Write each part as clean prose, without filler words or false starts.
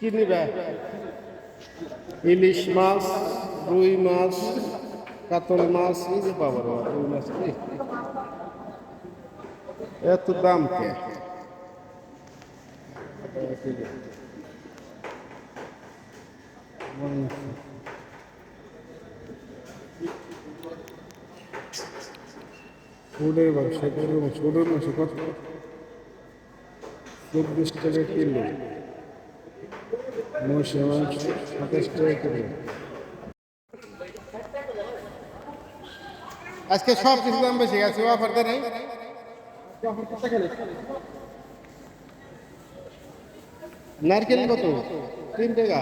কি নিবে? ইলিশ মাছ, রুই মাছ, কাতল মাছ, এই যে বাবার রুই মাছ এত দাম কে? ফুলের ব্যবসা করবো, ছোটের মাংস কত? 24 টাকা কিলো। মহিষের মাংস 27 টাকা কিলো। আজকে সব কিছু দাম বেশি গেছে, অফার দেয় নাই। নারকেল কত? 3 টাকা।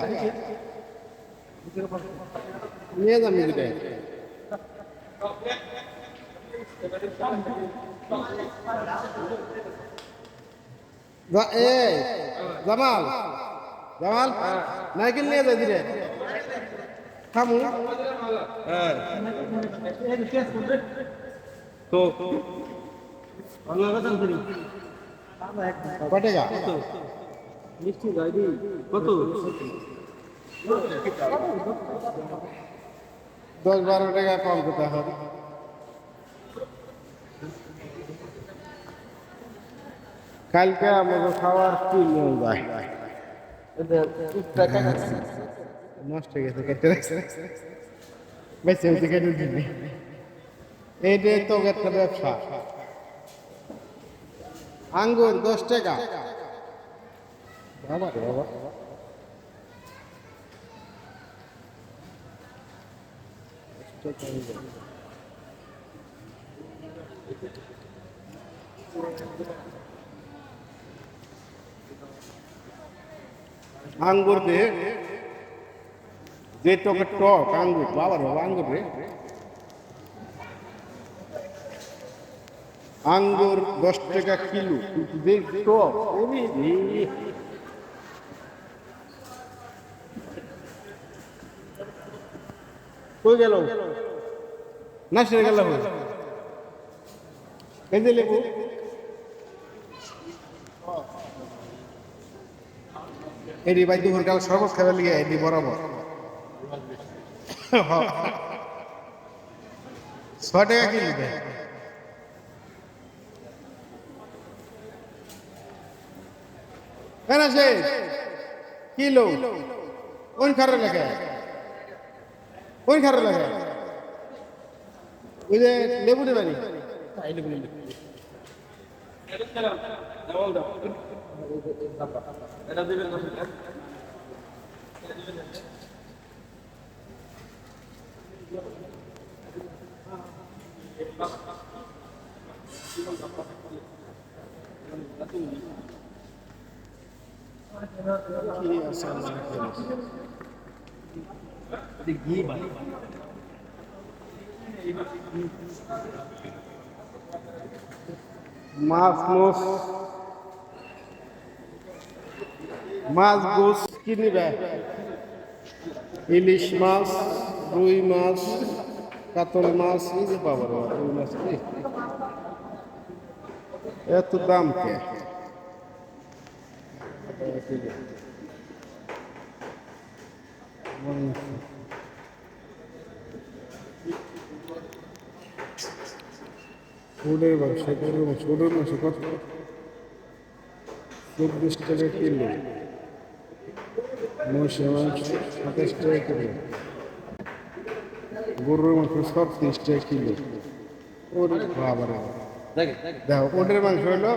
নিয়ে যান দুটো। এই জামাল, জামাল নারকেল নিয়ে যায় দিলে খামু। তো কত টাকা? মিষ্টি গাড়ি কত? 10-12 টাকা কম করতে হবে। কালকে আমাদের খাওয়ার কি নিয়ে যায়? নষ্ট হয়ে গেছে, কেটে রাখছে, বেঁচে বেঁচে কেটে দিবি। এইটাই তো একটা ব্যবসা। আঙ্গুর 10 টাকা। বাবা রে বাবা, আঙ্গুর দে যে টকে টক আঙ্গুর, বাবা রে বাবা, আঙ্গুর রে আঙ্গুর 10 টাকা কিলো, যে টক কই গেল না, সেরে গেল। এই যে লেবু এডি ভাই দুপুর কাল শরবত খাবার লিগে এডি বরাবর 6 টাকা কিলো দেয়। কেন সে কিলো কোন খারে লাগে? কোন খারে লাগে? ওই যে লেবু দেবেনি এটা দিবেন না। মাছ মাছ গোস কি নিবে? ইলিশ মাছ, রুই মাছ, কাতল মাছ, এই যে বাবার রুই মাছ এত দাম কে? ফুলের ব্যবসা করবো, ছোটের মাংস কত? 24 টাকা কিলো। মহিষের মাংস 27 টাকা কিলো। গরুর মাংস 36 টাকা কিলো। ওর বাবা রে, দেখো ওটের মাংস হলো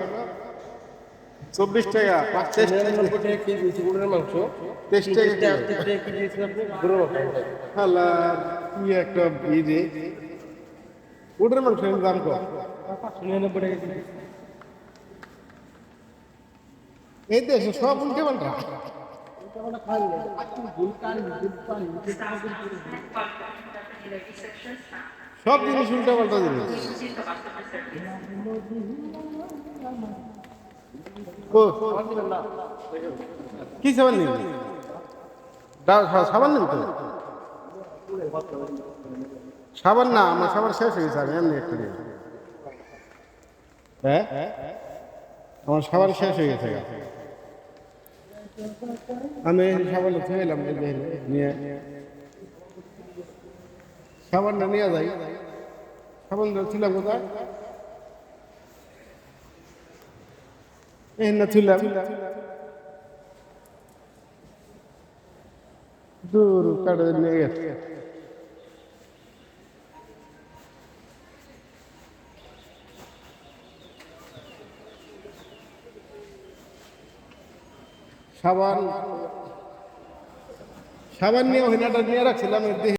24 টাকা, 95 টাকা কেজি গরুর মাংস, 23 টাকা কেজি গরুর মাংস। হালা কি একটা ভিড়ে ওটের মাংস দাম কত? 99 টাকা কেজি। এই দেশে সব উল্টে পাল্টা। সব জিনিস উল্টা পাল্টা জিনিস। কি সাবান নিবি? সাবান নিবি তো? সাবান না, আমার সাবান শেষ হয়ে গেছে, আমি এমনি একটু নিই। হ্যাঁ আমার সাবান শেষ হয়ে গেছে। আমি সাবান এলাম নিয়ে সাবানটা নিয়ে যাই সাবানটা ছিলাম কোথায় এই না ছিলাম দূর কাটা নিয়ে গেছে সাবান সাবান নিয়ে ওইনাটা নিয়ে রাখছিলাম